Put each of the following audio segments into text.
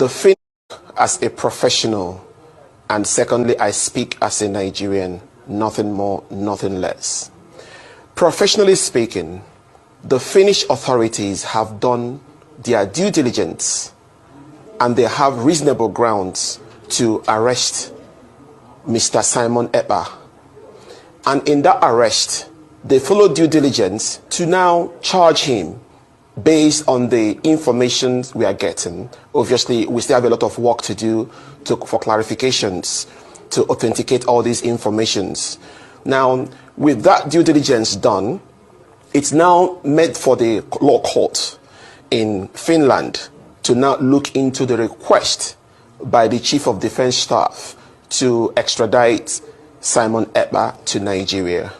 The Finnish as a professional, and secondly, I speak as a Nigerian, nothing more, nothing less. Professionally speaking, the Finnish authorities have done their due diligence and they have reasonable grounds to arrest Mr. Simon Ekpa. And in that arrest, they followed due diligence to now charge him based on the information we are getting. Obviously, we still have a lot of work to do for clarifications, to authenticate all these informations. Now, with that due diligence done, it's now meant for the law court in Finland to now look into the request by the Chief of Defense Staff to extradite Simon Ekpa to Nigeria.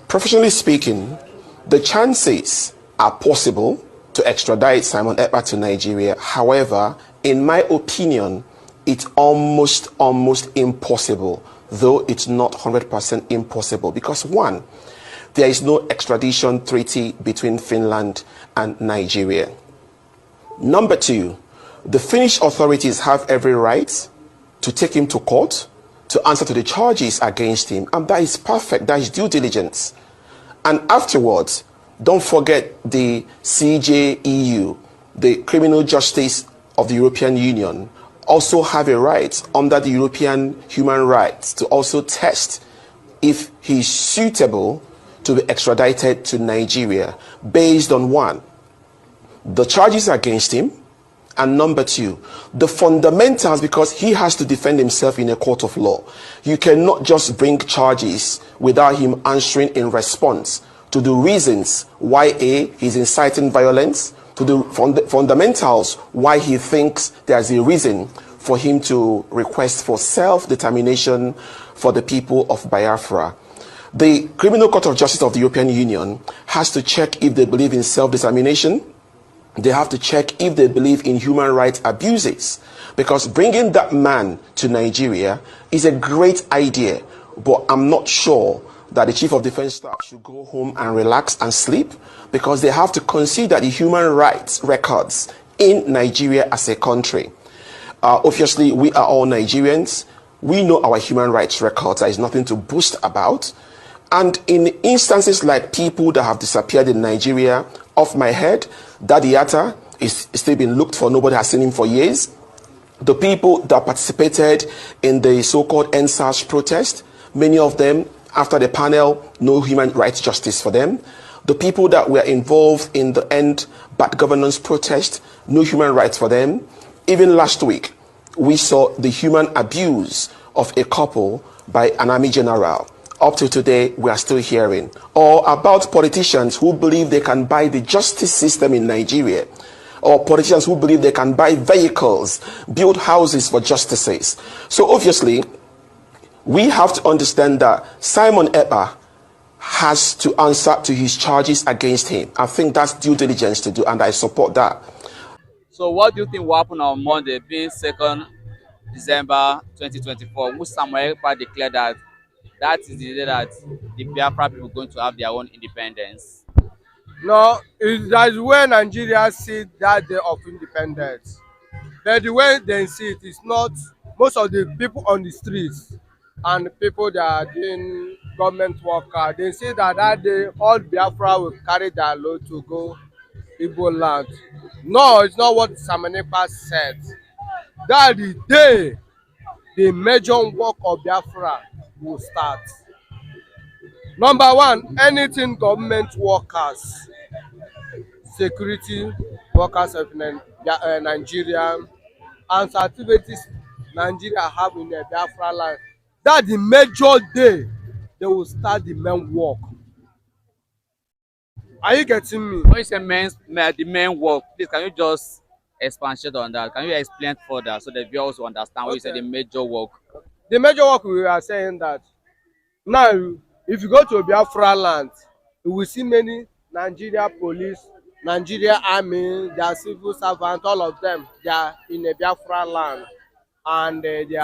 Professionally speaking, the chances are possible to extradite Simon Ekpa to Nigeria. However, in my opinion, it's almost impossible, though it's not 100% impossible, because one, there is no extradition treaty between Finland and Nigeria. Number two, the Finnish authorities have every right to take him to court to answer to the charges against him, and that is perfect, that is due diligence. And afterwards, don't forget the CJEU, the Criminal Justice of the European Union, also have a right under the European human rights to also test if he's suitable to be extradited to Nigeria based on one, the charges against him, and number two, the fundamentals, because he has to defend himself in a court of law. You cannot just bring charges without him answering in response to the reasons why he's inciting violence, to the fundamentals why he thinks there's a reason for him to request for self-determination for the people of Biafra. The Criminal Court of Justice of the European Union has to check if they believe in self-determination. They have to check if they believe in human rights abuses, because bringing that man to Nigeria is a great idea, but I'm not sure that the Chief of Defense Staff should go home and relax and sleep, because they have to consider the human rights records in Nigeria as a country. Obviously, we are all Nigerians. We know our human rights records. There is nothing to boast about. And in instances like people that have disappeared in Nigeria, off my head, Daddy Atta is still being looked for. Nobody has seen him for years. The people that participated in the so-called NSAS protest, many of them, after the panel, no human rights justice for them. The people that were involved in the End Bad Governance protest, no human rights for them. Even last week, we saw the human abuse of a couple by an army general. Up to today, we are still hearing. Or about politicians who believe they can buy the justice system in Nigeria. Or politicians who believe they can buy vehicles, build houses for justices. So obviously, we have to understand that Simon Ekpa has to answer to his charges against him. I think that's due diligence to do, and I support that. So what do you think will happen on Monday, being 2nd December 2024, which Samuel Ekpa declared that that is the day that the Biafra people are going to have their own independence? No, that's when Nigeria see that day of independence. But the way they see it is not most of the people on the streets and the people that are doing government work, they say that that day all Biafra will carry their load to go Igbo land. No, it's not what Simon Ekpa said. That the day the major work of Biafra will start. Number one, anything government workers, security workers of Nigeria, and activities Nigeria have in the Biafra land, that the major day they will start the main work. Are you getting me? When you say the main work, please can you just expand on that? Can you explain further so that viewers will understand what you say the major work? The major work, we are saying that now, if you go to Biafra land, you will see many Nigeria police, Nigeria army, their civil servants, all of them, they are in a Biafra land, and their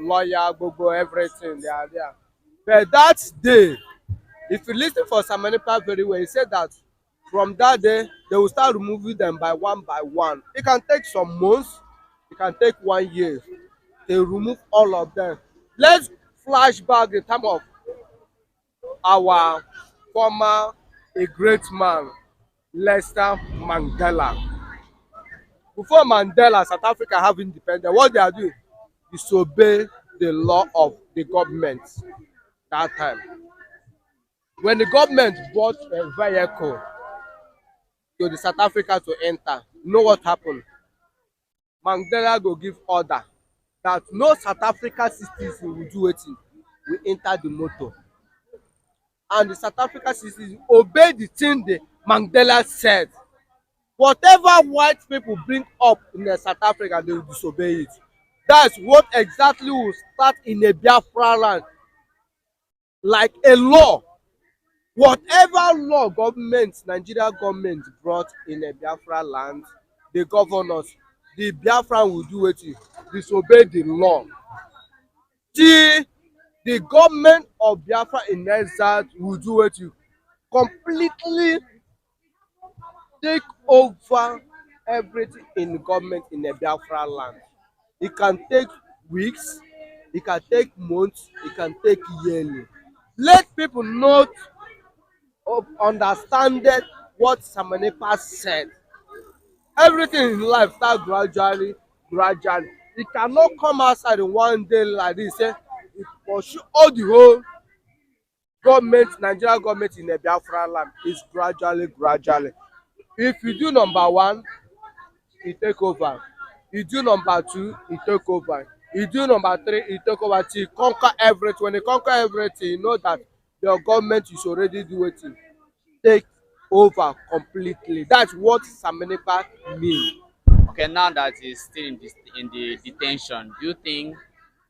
lawyer, Gogo, everything, they are there. But that day, if you listen for Simon Ekpa very well, he said that from that day, they will start removing them by one. It can take some months, it can take 1 year. They remove all of them. Let's flash back the time of our former a great man, Lester Mandela. Before Mandela, South Africa have independence. What they are doing is to obey the law of the government that time. When the government bought a vehicle to the South Africa to enter, you know what happened? Mandela go give order that no South Africa citizen will do wetin, will enter the motor. And the South Africa citizens obey the thing the Mandela said. Whatever white people bring up in the South Africa, they will disobey it. That's what exactly will start in a Biafra land, like a law. Whatever law government, Nigeria government brought in a Biafra land, the governors, the Biafran will do it, disobey the law. Till the government of Biafra in exile will do it, completely take over everything in government in a Biafra land. It can take weeks, it can take months, it can take yearly. Let people not understand what Samanepa said. Everything in life start gradually, gradually. It cannot come outside in one day like this. Say, it pursue all the whole government, Nigeria government in the Biafra land is gradually, gradually. If you do number one, you take over. You do number two, you take over. You do number three, you take over till you conquer everything. When you conquer everything, you know that your government is already doing it. Take over completely. That's what Samanepa means. Okay, now that he's still in the detention, do you think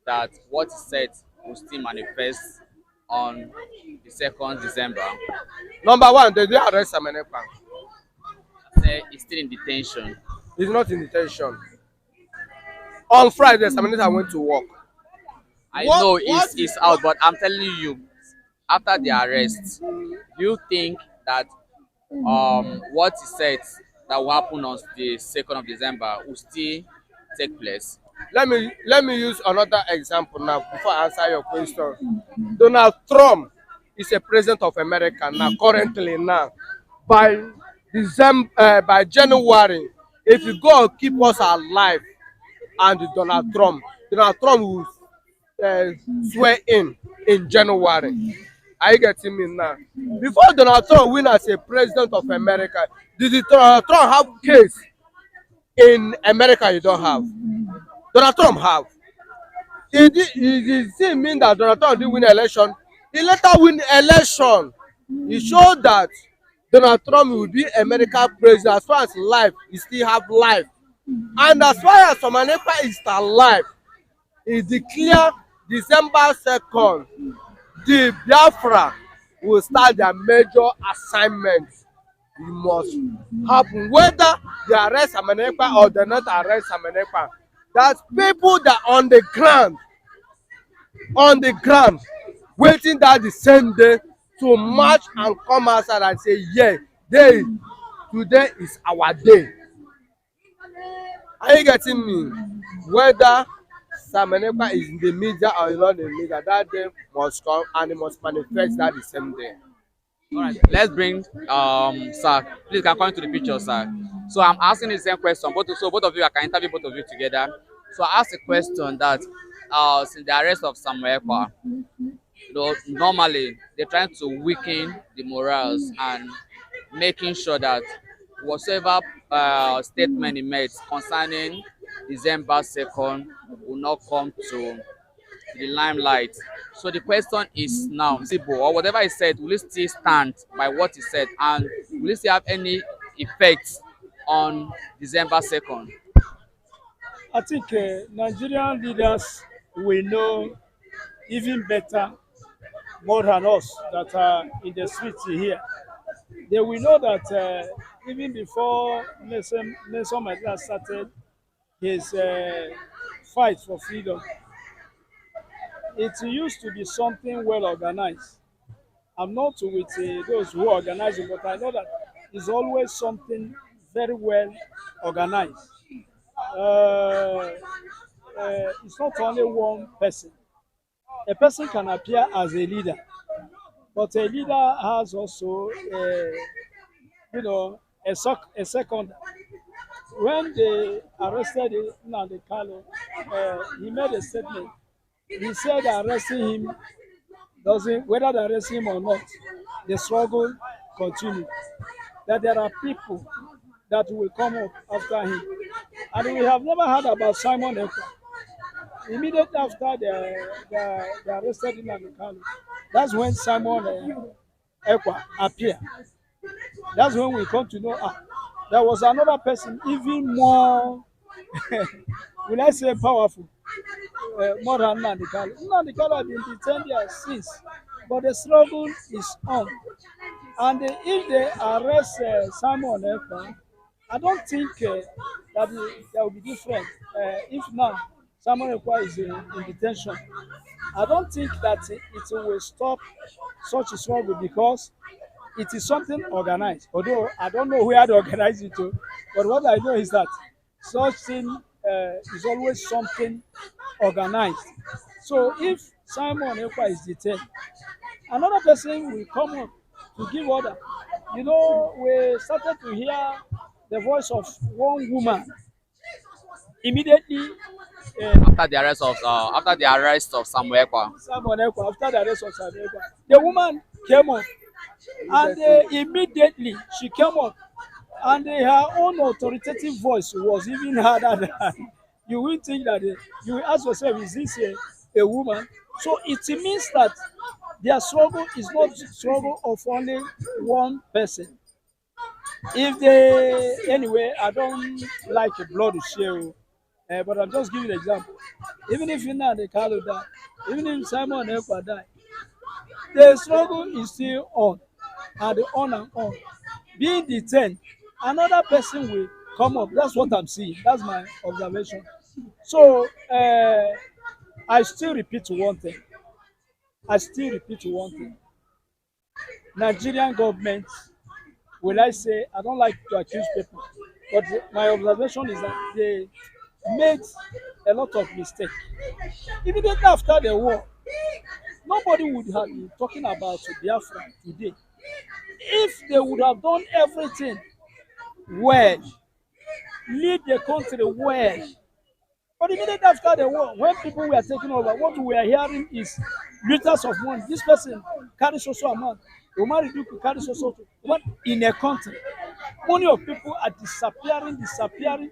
that what he said will still manifest on the 2nd December? Number one, they didn't arrest Samanepa. Say he's still in detention. He's not in detention. On Friday, Samanepa went to work. I know he's out, but I'm telling you, after the arrest, do you think that what he said that will happen on the 2nd of December will still take place? Let me use another example now before I answer your question. Donald Trump is a president of America now, currently now. By January, if you go keep us alive and Donald Trump will swear in January. Are you getting me now? Before Donald Trump win as a president of America, did Donald Trump have case in America you don't have? Donald Trump have. It still mean that Donald Trump didn't win election. He later win election. He showed that Donald Trump will be American president as far as life, he still have life. And as far as Samanepa is alive, he declare December 2nd, the Biafra will start their major assignment. It must happen. Whether they arrest Samanepa or they not arrest Samanepa, that's people that on the ground, waiting that the same day to march and come outside and say, yeah, today is our day. Are you getting me? Whether Samanepa is in the media or not in the media, that day must come and it must manifest that the same day. All right, let's bring sir. Please can come into the picture, sir. So I'm asking the same question. Both of you, I can interview both of you together. So I asked a question that since the arrest of Samuel Ekpa, normally they're trying to weaken the morals and making sure that whatever statement he made concerning December 2nd will not come to the limelight. So the question is now, or whatever he said, will he still stand by what he said, and will he still have any effect on December 2nd? I think Nigerian leaders will know even better, more than us that are in the streets here. They will know that even before Nelson Mandela started his fight for freedom, it used to be something well organized. I'm not with those who organize it, but I know that it's always something very well organized. uh, it's not only one person. A person can appear as a leader, but a leader has also, a second. When they arrested Nnamdi Kanu, he made a statement. He said arresting him doesn't, whether they arrest him or not, the struggle continues. That there are people that will come up after him. And we have never heard about Simon Ekpa. Immediately after they arrested him at the Kanu, that's when Simon Ekpa appeared. That's when we come to know there was another person even more, will I say powerful, more than Nnamdi Kanu. Nnamdi Kanu has been detained there since, but the struggle is on. And if they arrest Simon Ekpa, I don't think that will be different. If now Simon Ekpa is in detention, I don't think that it will stop such a struggle because it is something organized. Although I don't know where to organize it to, but what I know is that such thing is always something organized. So if Simon Ekpa is detained, another person will come up to give order. You know, we started to hear the voice of one woman immediately after the arrest of Samuel Ekpa. Simon Ekpa, after the arrest of Samuel Ekpa, the woman came up and immediately she came up and her own authoritative voice was even harder than you will think that you will ask yourself, is this a woman? So it means that their struggle is not struggle of only one person. If they, anyway, I don't like blood to share, but I'm just giving an example. Even if Nnamdi Kanu die, even if Simon Ekpa die, the struggle is still on and on. Being detained, another person will come up. That's what I'm seeing. That's my observation. So I still repeat one thing. Nigerian government, will I say, I don't like to accuse people, but my observation is that they made a lot of mistakes. Immediately after the war, nobody would have been talking about Biafra today if they would have done everything well, lead the country well. But immediately after the war, when people were taking over, what we are hearing is liters of money. This person carries so amount. Umar Duku carries so amount in a country. Money of people are disappearing.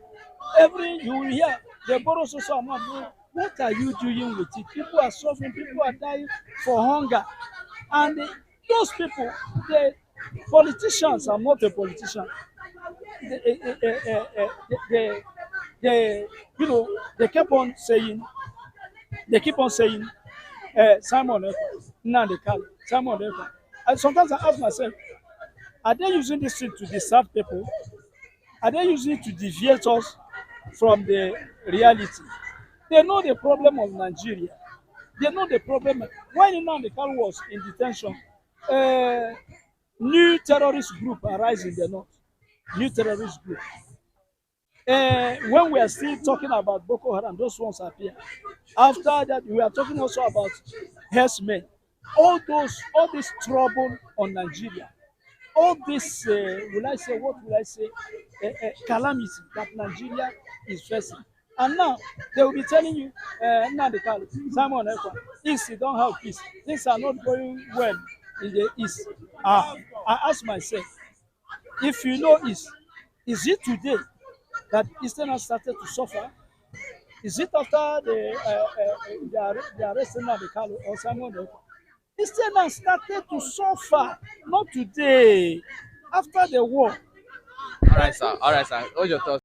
Every you will hear they borrow so amount. What are you doing with it? People are suffering. People are dying for hunger, and those people, the politicians are not a politician. They, they keep on saying, Simon Ekpa, Nnamdi Kanu, Simon Ekpa. And sometimes I ask myself, are they using this thing to distract people? Are they using it to deviate us from the reality? They know the problem of Nigeria. They know the problem. When Nnamdi Kanu was in detention, new terrorist group arise in the north. New terrorist group. When we are still talking about Boko Haram, those ones appear. After that, we are talking also about herdsmen. All this trouble on Nigeria, all this, calamity that Nigeria is facing. And now they will be telling you, Nnamdi Kanu, Simon Ekpa, East don't have peace. Things are not going well in the East. I ask myself, if you know East, is it today that Easterners started to suffer? Is it after the arresting Nnamdi Kanu or Simon Ekpa? Easterners started to suffer, not today, after the war. All right, sir. What's your thoughts?